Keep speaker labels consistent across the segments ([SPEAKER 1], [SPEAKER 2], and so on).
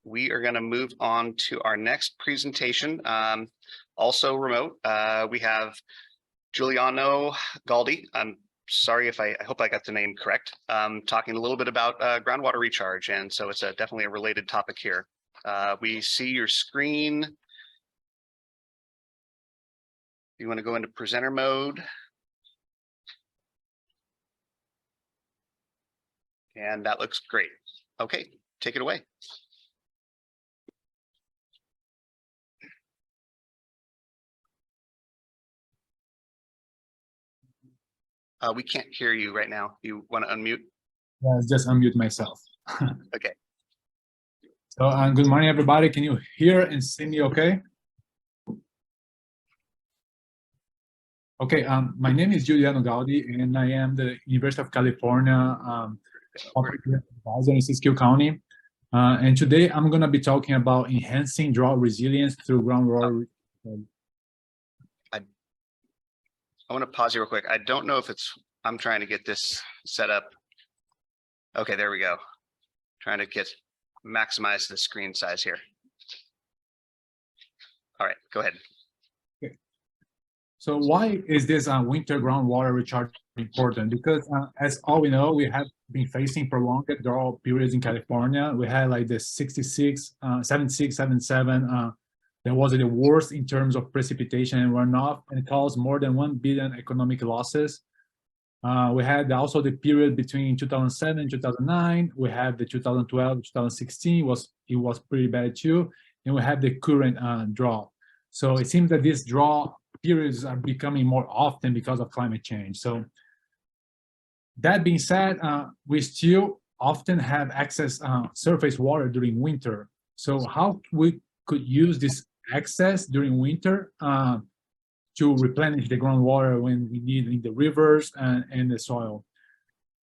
[SPEAKER 1] we are going to move on to our next presentation, also remote. We have Giuliano Galdi. I'm sorry if I hope I got the name correct. Talking a little bit about groundwater recharge, and so it's definitely a related topic here. We see your screen. You want to go into presenter mode. And that looks great. Okay, take it away. We can't hear you right now. You want to unmute?
[SPEAKER 2] Yeah, just unmute myself.
[SPEAKER 1] Okay.
[SPEAKER 2] So good morning, everybody. Can you hear and see me okay? Okay, my name is Giuliano Galdi, and I am the University of California Cooperative Advisor in Siskiyou County. And today I'm going to be talking about enhancing drought resilience through groundwater.
[SPEAKER 1] I want to pause you real quick. I don't know if it's, I'm trying to get this set up. Okay, there we go. Trying to maximize the screen size here. All right, go ahead.
[SPEAKER 2] Okay. So why is this winter groundwater recharge important? Because as all we know, we have been facing prolonged drought periods in California. We had like the 76, 76, 77. That was the worst in terms of precipitation and runoff, and caused more than 1 billion economic losses. We had also the period between 2007 and 2009. We had the 2012, 2016 it was pretty bad too, and we have the current drought. So it seems that these drought periods are becoming more often because of climate change. So that being said, we still often have excess surface water during winter. So how we could use this excess during winter to replenish the groundwater when we need in the rivers and the soil.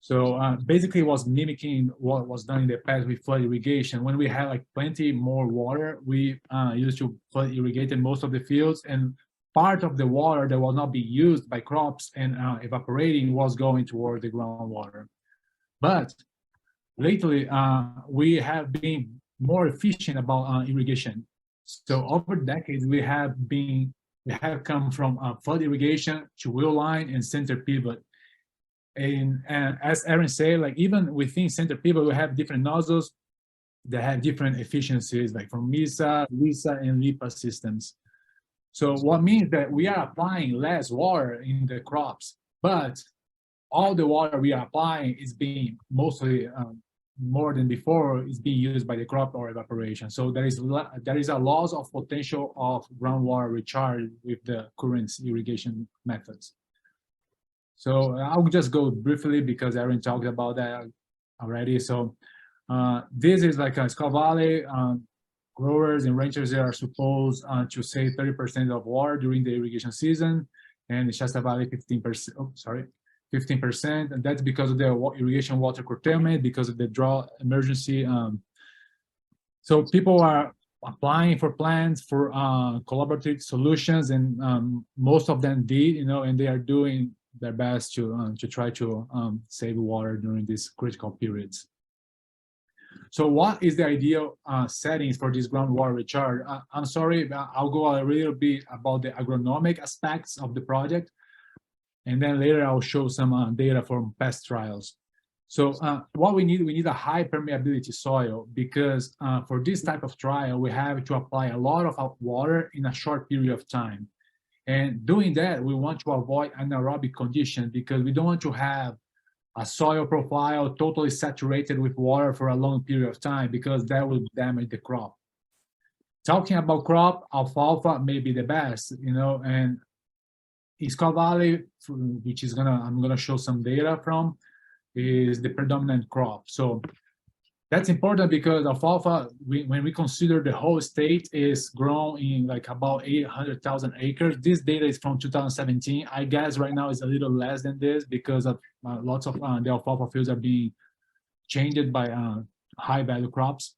[SPEAKER 2] So basically it was mimicking what was done in the past with flood irrigation. When we had like plenty more water, we used to flood irrigate most of the fields, and part of the water that was not being used by crops and evaporating was going toward the groundwater. But lately, we have been more efficient about irrigation. So over decades, we have come from flood irrigation to wheel line and center pivot. And as Aaron said, like even within center pivot, we have different nozzles that have different efficiencies, like from MISA, LISA, and LIPA systems. So what means that we are applying less water in the crops, but all the water we are applying is being mostly more than before is being used by the crop or evaporation. So there is a loss of potential of groundwater recharge with the current irrigation methods. So I'll just go briefly because Aaron talked about that already. So this is like a Scott Valley. Growers and ranchers are supposed to save 30% of water during the irrigation season, and the Shasta Valley 15%. Oh, sorry. 15%, and that's because of the irrigation water curtailment, because of the drought emergency. So people are applying for plans for collaborative solutions, and most of them did, and they are doing their best to try to save water during these critical periods. So what is the ideal settings for this groundwater recharge? I'm sorry, I'll go a little bit about the agronomic aspects of the project. And then later I'll show some data from past trials. So what we need a high permeability soil, because for this type of trial, we have to apply a lot of water in a short period of time. And doing that, we want to avoid anaerobic conditions because we don't want to have a soil profile totally saturated with water for a long period of time, because that will damage the crop. Talking about crop, alfalfa may be the best, and Scott Valley, which is I'm gonna show some data from, is the predominant crop. So that's important because alfalfa, when we consider the whole state, is grown in like about 800,000 acres. This data is from 2017. I guess right now it's a little less than this because of lots of the alfalfa fields are being changed by high value crops.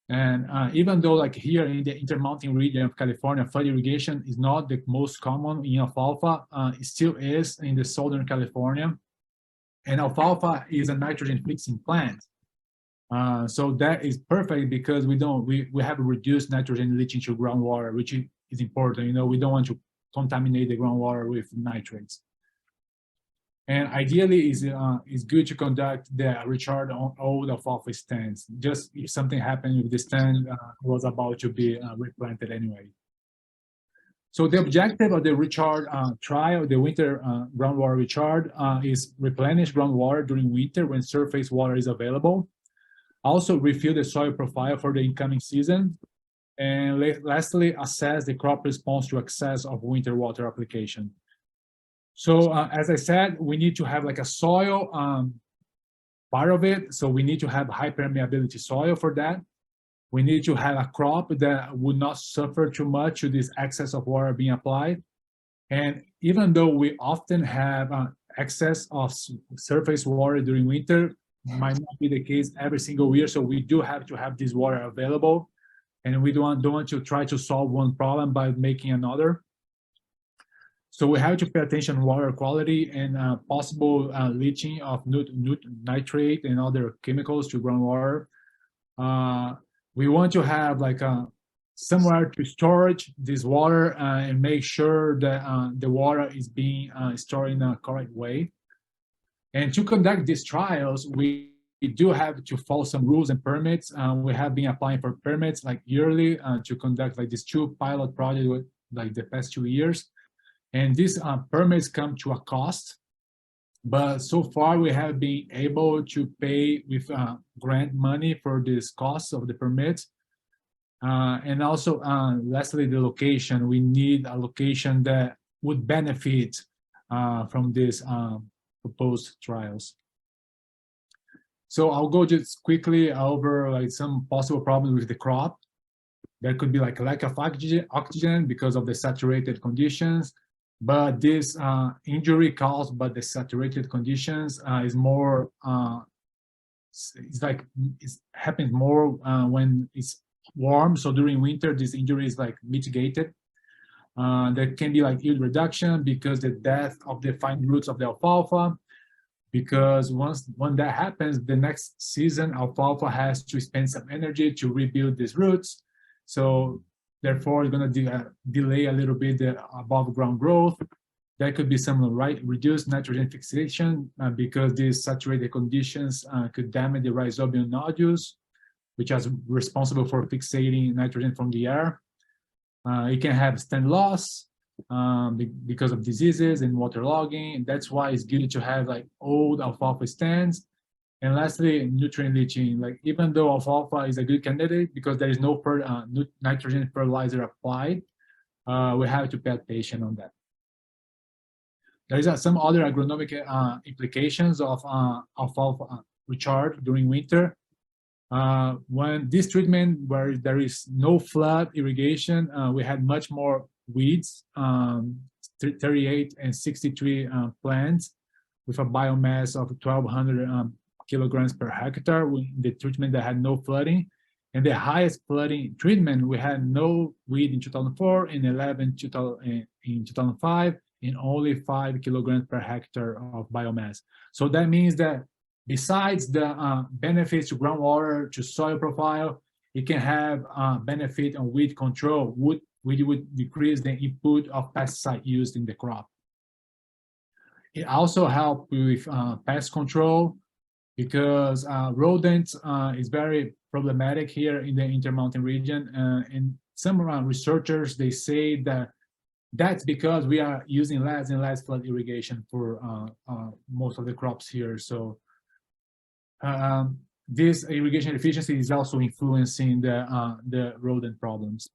[SPEAKER 2] And even though like here in the intermountain region of California, flood irrigation is not the most common in alfalfa, it still is in the Southern California. And alfalfa is a nitrogen fixing plant. So that is perfect because we have reduced nitrogen leaching to groundwater, which is important. You know, we don't want to contaminate the groundwater with nitrates. And ideally, it's good to conduct the recharge on all the alfalfa stands. Just if something happened with the stand was about to be replanted anyway. So the objective of the recharge trial, the winter groundwater recharge, is replenish groundwater during winter when surface water is available. Also refill the soil profile for the incoming season. And lastly, assess the crop response to excess of winter water application. So as I said, we need to have like a soil part of it. So we need to have high permeability soil for that. We need to have a crop that would not suffer too much to this excess of water being applied. And even though we often have excess of surface water during winter, might not be the case every single year. So we do have to have this water available. And we don't want to try to solve one problem by making another. So we have to pay attention to water quality and possible leaching of nitrate and other chemicals to groundwater. We want to have like somewhere to storage this water and make sure that the water is being stored in a correct way. And to conduct these trials, we do have to follow some rules and permits. We have been applying for permits like yearly to conduct like these 2 pilot projects with like the past 2 years. And these permits come to a cost, but so far we have been able to pay with grant money for this cost of the permits. And also, lastly, the location. We need a location that would benefit from these proposed trials. So I'll go just quickly over like some possible problems with the crop. There could be like a lack of oxygen because of the saturated conditions. But this injury caused by the saturated conditions is more, it happens more when it's warm. So during winter, this injury is like mitigated. There can be like yield reduction because the death of the fine roots of the alfalfa. Because when that happens, the next season, alfalfa has to spend some energy to rebuild these roots. So therefore, it's going to delay a little bit the above ground growth. There could be some reduced nitrogen fixation because these saturated conditions could damage the rhizobium nodules, which is responsible for fixating nitrogen from the air. It can have stand loss because of diseases and waterlogging. And that's why it's good to have like old alfalfa stands. And lastly, nutrient leaching. Like even though alfalfa is a good candidate because there is no nitrogen fertilizer applied, we have to pay attention on that. There is some other agronomic implications of alfalfa recharge during winter. When this treatment, where there is no flood irrigation, we had much more weeds, 38 and 63 plants with a biomass of 1,200 kilograms per hectare with the treatment that had no flooding. And the highest flooding treatment, we had no weed in 2004 and 11 in 2005 and only 5 kilograms per hectare of biomass. So that means that besides the benefits to groundwater, to soil profile, it can have benefit on weed control, which would decrease the input of pesticide used in the crop. It also helps with pest control because rodents is very problematic here in the Intermountain region. And some researchers, they say that that's because we are using less and less flood irrigation for most of the crops here. So this irrigation efficiency is also influencing the rodent problems.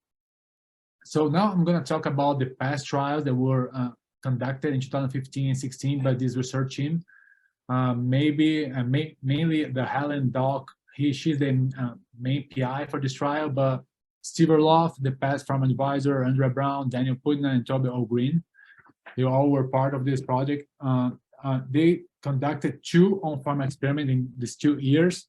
[SPEAKER 2] So now I'm going to talk about the past trials that were conducted in 2015 and 16 by this research team. Mainly the Helen Dock, she's the main PI for this trial, but Steve Orloff, the past farm advisor, Andrea Brown, Daniel Putna, and Toby O'Green, they all were part of this project. They conducted 2 on-farm experiments in these 2 years.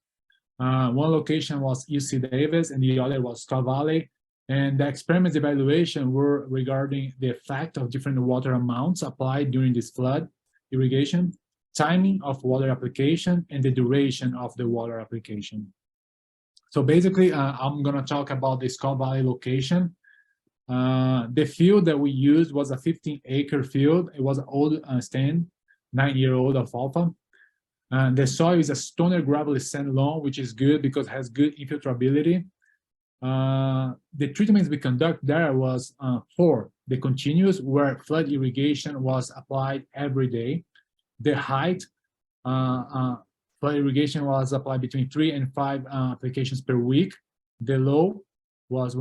[SPEAKER 2] One location was UC Davis and the other was Scott Valley. And the experiments evaluation were regarding the effect of different water amounts applied during this flood irrigation, timing of water application, and the duration of the water application. So basically, I'm gonna talk about the Scott Valley location. The field that we used was a 15-acre field. It was an old stand, 9-year-old alfalfa. The soil is a stoner gravelly sand loam, which is good because it has good infiltrability. The treatments we conduct there was 4. The continuous, where flood irrigation was applied every day. The height, flood irrigation was applied between 3 and 5 applications per week. The low was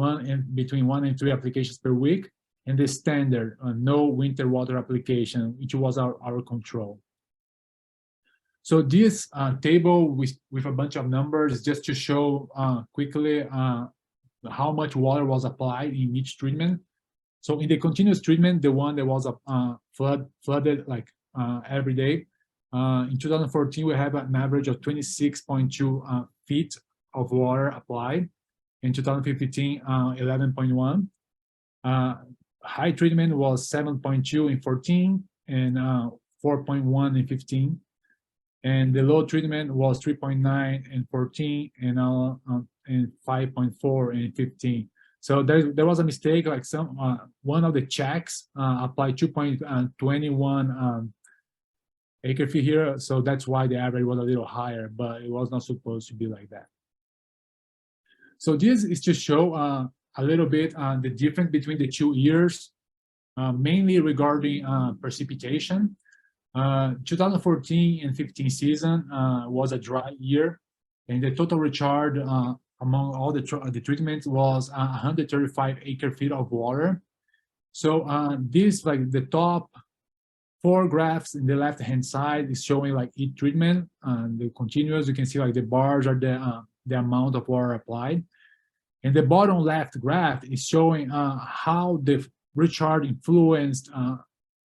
[SPEAKER 2] between 1 and 3 applications per week. And the standard, no winter water application, which was our control. So this table with a bunch of numbers just to show quickly how much water was applied in each treatment. So in the continuous treatment, the one that was flooded like every day, in 2014, we have an average of 26.2 feet of water applied. In 2015, 11.1. High treatment was 7.2 in 14 and 4.1 in 15. And the low treatment was 3.9 in 14 and 5.4 in 15. So there was a mistake, like one of the checks applied 2.21 acre feet here. So that's why the average was a little higher, but it was not supposed to be like that. So this is to show a little bit the difference between the 2 years, mainly regarding precipitation. 2014 and 15 season was a dry year, and the total recharge among all the treatments was 135 acre feet of water. So this, like the top 4 graphs in the left hand side is showing like each treatment, and the continuous, you can see like the bars are the amount of water applied. And the bottom left graph is showing how the recharge influenced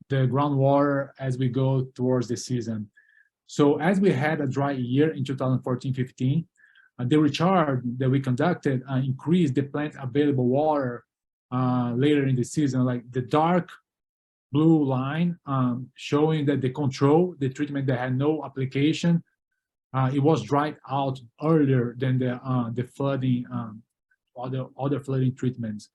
[SPEAKER 2] the groundwater as we go towards the season. So as we had a dry year in 2014-15, the recharge that we conducted increased the plant available water later in the season, like the dark blue line showing that the control, the treatment that had no application, it was dried out earlier than the flooding, other flooding treatments.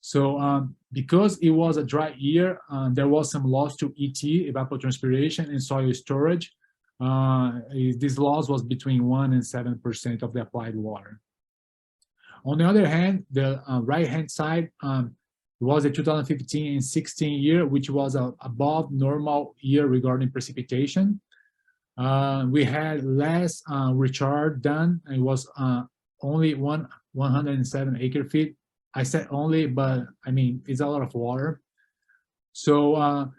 [SPEAKER 2] So because it was a dry year, there was some loss to ET, evapotranspiration, and soil storage. This loss was between 1 and 7% of the applied water. On the other hand, the right-hand side was a 2015 and 16 year, which was above normal year regarding precipitation. We had less recharge done. It was only 107 acre feet. I said only, but I mean, it's a lot of water. So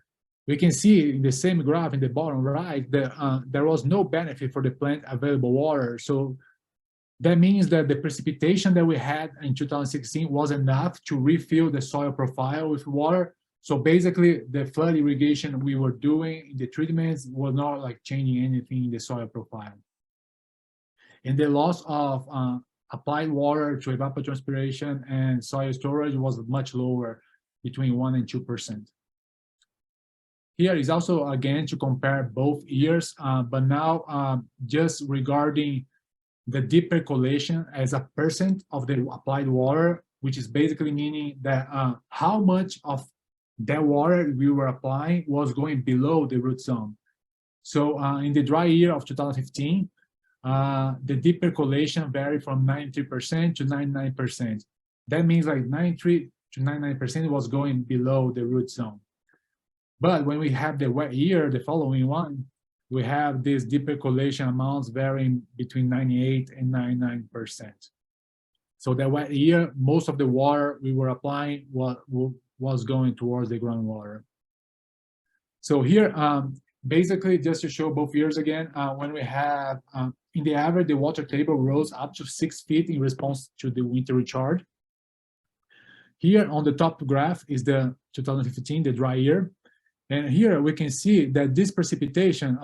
[SPEAKER 2] we can see in the same graph in the bottom right that there was no benefit for the plant available water. So that means that the precipitation that we had in 2016 was enough to refill the soil profile with water. So basically, the flood irrigation we were doing in the treatments was not like changing anything in the soil profile. And the loss of applied water to evapotranspiration and soil storage was much lower, between 1 and 2%. Here is also, again, to compare both years, but now just regarding the deep percolation as a percent of the applied water, which is basically meaning that how much of that water we were applying was going below the root zone. So in the dry year of 2015, the deep percolation varied from 93% to 99%. That means like 93 to 99% was going below the root zone. But when we have the wet year, the following one, we have these deep percolation amounts varying between 98 and 99%. So the wet year, most of the water we were applying was going towards the groundwater. So here, basically, just to show both years again, when we have, in the average, the water table rose up to 6 feet in response to the winter recharge. Here on the top graph is the 2015, the dry year. And here we can see that this precipitation,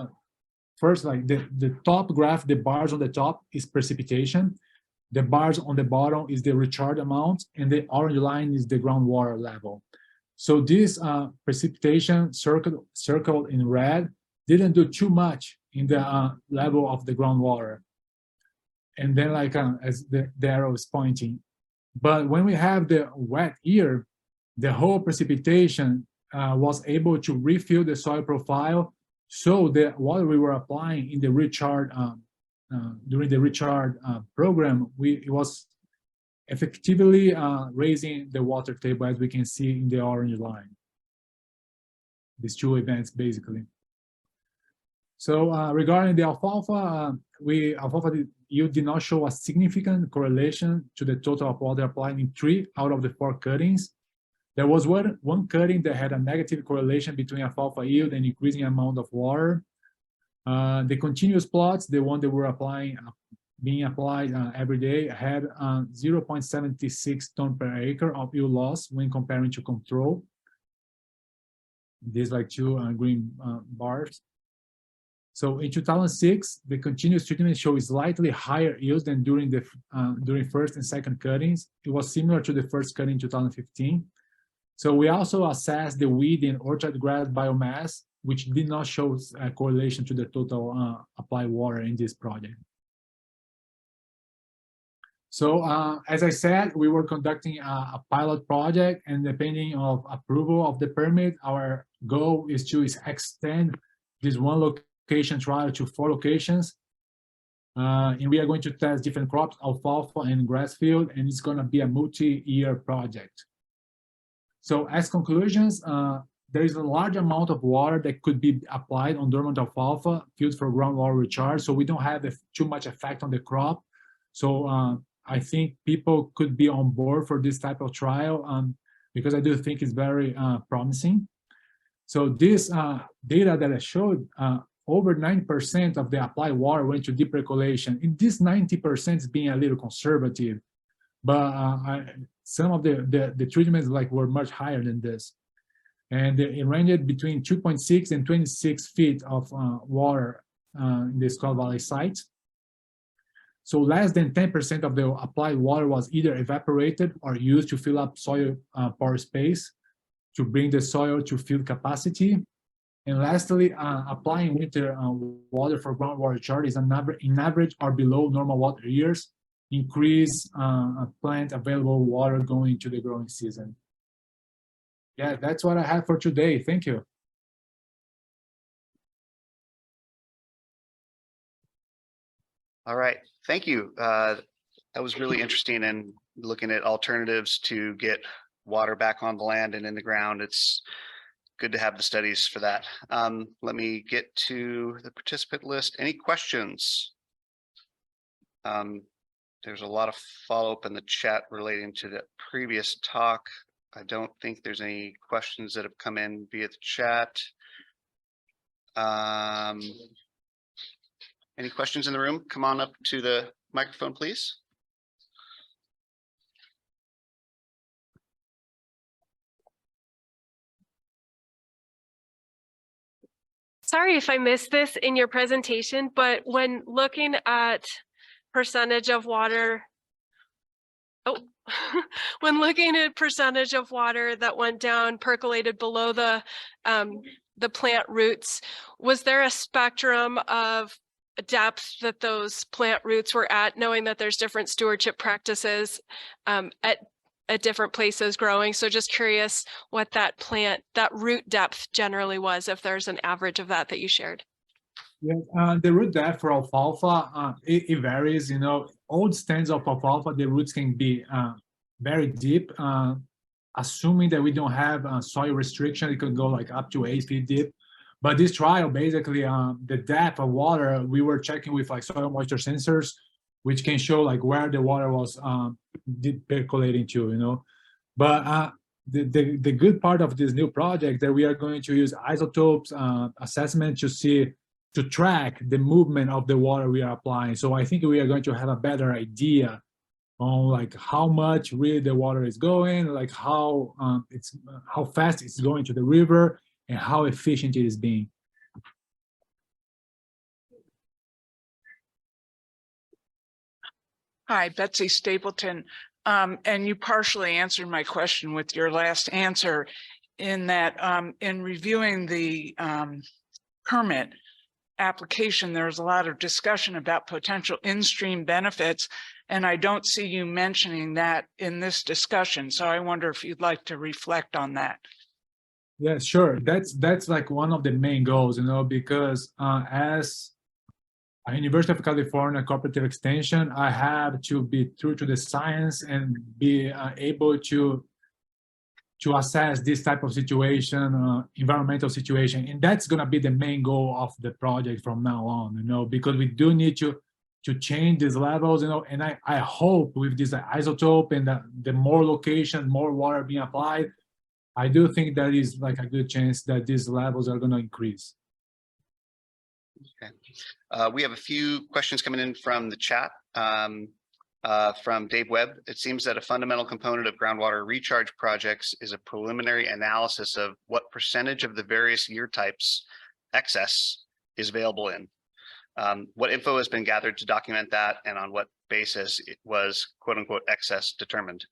[SPEAKER 2] first, like the top graph, the bars on the top is precipitation. The bars on the bottom is the recharge amount, and the orange line is the groundwater level. So this precipitation circled in red didn't do too much in the level of the groundwater. and then like as the arrow is pointing. But when we have the wet year, the whole precipitation was able to refill the soil profile. So the water we were applying in the recharge during the recharge program, it was effectively raising the water table, as we can see in the orange line. These two events, basically. So regarding the alfalfa, alfalfa yield did not show a significant correlation to the total of water applied in 3 out of the 4 cuttings. There was one cutting that had a negative correlation between alfalfa yield and increasing amount of water. The continuous plots, the one that were being applied every day, had 0.76 ton per acre of yield loss when comparing to control. These like 2 green bars. So in 2006, the continuous treatment showed slightly higher yields than during first and second cuttings. It was similar to the first cutting in 2015. So we also assessed the weed and orchard grass biomass, which did not show a correlation to the total applied water in this project. So as I said, we were conducting a pilot project, and depending on approval of the permit, our goal is to extend this one location trial to 4 locations. And we are going to test different crops, alfalfa and grass field, and it's going to be a multi-year project. So as conclusions, there is a large amount of water that could be applied on dormant alfalfa fields for groundwater recharge, so we don't have too much effect on the crop. So I think people could be on board for this type of trial because I do think it's very promising. So this data that I showed, over 90% of the applied water went to deep percolation. In this 90% is being a little conservative, but some of the treatments were much higher than this. And it ranged between 2.6 and 26 feet of water in the Scott Valley site. So less than 10% of the applied water was either evaporated or used to fill up soil pore space to bring the soil to field capacity. And lastly, applying winter water for groundwater recharge is in average or below normal water years, increase plant available water going into the growing season. Yeah, that's what I have for today. Thank you.
[SPEAKER 1] All right, thank you. That was really interesting, and looking at alternatives to get water back on the land and in the ground. It's good to have the studies for that. Let me get to the participant list. Any questions? There's a lot of follow-up in the chat relating to the previous talk. I don't think there's any questions that have come in via the chat. Any questions in the room? Come on up to the microphone, please.
[SPEAKER 3] Sorry if I missed this in your presentation, but when looking at percentage of water, when looking at percentage of water that went down, percolated below the plant roots, was there a spectrum of depth that those plant roots were at, knowing that there's different stewardship practices at different places growing? So just curious what that root depth generally was, if there's an average of that you shared.
[SPEAKER 2] Yeah, the root depth for alfalfa, it varies. You know, old stands of alfalfa, the roots can be very deep. Assuming that we don't have soil restriction, it could go like up to 8 feet deep. But this trial, basically, the depth of water, we were checking with like soil moisture sensors, which can show like where the water was deep percolating to, you know. But the good part of this new project that we are going to use isotopes assessment to track the movement of the water we are applying. So I think we are going to have a better idea on like how much really the water is going, like how fast it's going to the river, and how efficient it is being.
[SPEAKER 4] Hi, Betsy Stapleton. And you partially answered my question with your last answer, in that in reviewing the permit, application, there's a lot of discussion about potential in-stream benefits, and I don't see you mentioning that in this discussion. So I wonder if you'd like to reflect on that.
[SPEAKER 2] Yeah, sure. That's like one of the main goals, because as a University of California Cooperative Extension, I have to be true to the science and be able to assess this type of situation, environmental situation, and that's going to be the main goal of the project from now on. Because we do need to change these levels, and I hope with this isotope and the more location, more water being applied, I do think there is like a good chance that these levels are going to increase.
[SPEAKER 1] Okay. We have a few questions coming in from the chat. From Dave Webb, it seems that a fundamental component of groundwater recharge projects is a preliminary analysis of what percentage of the various year types excess is available in. What info has been gathered to document that, and on what basis it was "quote unquote" excess determined?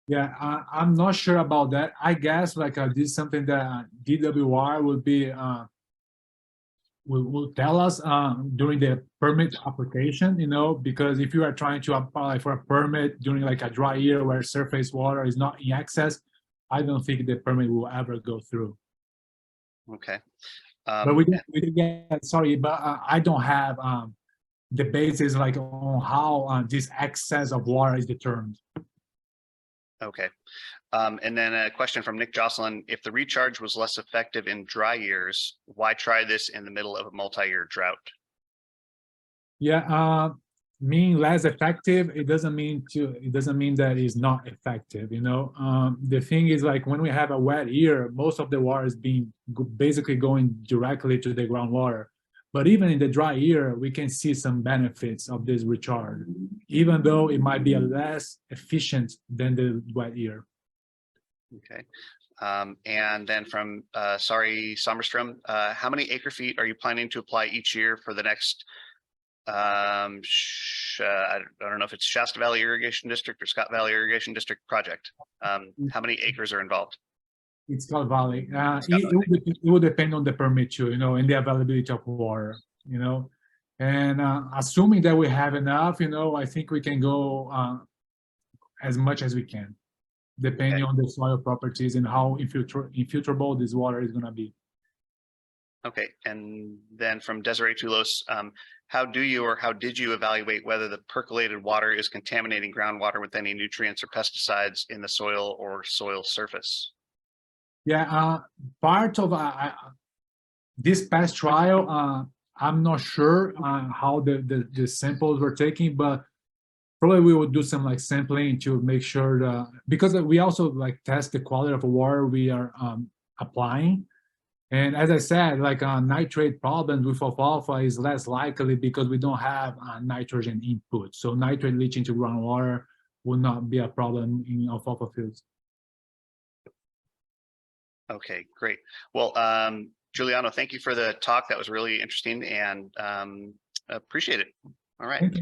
[SPEAKER 2] Yeah, I'm not sure about that. I guess like this is something that DWR will be will tell us during the permit application, because if you are trying to apply for a permit during like a dry year where surface water is not in excess, I don't think the permit will ever go through.
[SPEAKER 1] Okay.
[SPEAKER 2] But we didn't get, sorry, but I don't have the basis like on how this excess of water is determined.
[SPEAKER 1] Okay. And then a question from Nick Jocelyn: if the recharge was less effective in dry years, why try this in the middle of a multi-year drought?
[SPEAKER 2] Yeah, mean less effective, it doesn't mean that it's not effective. The thing is, like, when we have a wet year, most of the water is basically going directly to the groundwater. But even in the dry year, we can see some benefits of this recharge, even though it might be less efficient than the wet year.
[SPEAKER 1] Okay. And then from Sari Sommerstrom, how many acre feet are you planning to apply each year for the next I don't know if it's Shasta Valley Irrigation District or Scott Valley Irrigation District project? How many acres are involved?
[SPEAKER 2] It's Scott Valley. It will depend on the permit too, and the availability of water, and assuming that we have enough, I think we can go as much as we can, depending on the soil properties and how infiltrable this water is going to be.
[SPEAKER 1] Okay, and then from Desiree Toulos, how did you evaluate whether the percolated water is contaminating groundwater with any nutrients or pesticides in the soil or soil surface?
[SPEAKER 2] Yeah, part of this past trial, I'm not sure how the samples were taken, but probably we will do some like sampling to make sure because we also like test the quality of the water we are applying. And as I said, like nitrate problems with alfalfa is less likely because we don't have nitrogen input. So nitrate leaching to groundwater will not be a problem in alfalfa fields. Okay,
[SPEAKER 1] great. Well, Giuliano, thank you for the talk. That was really interesting and appreciate it. All right.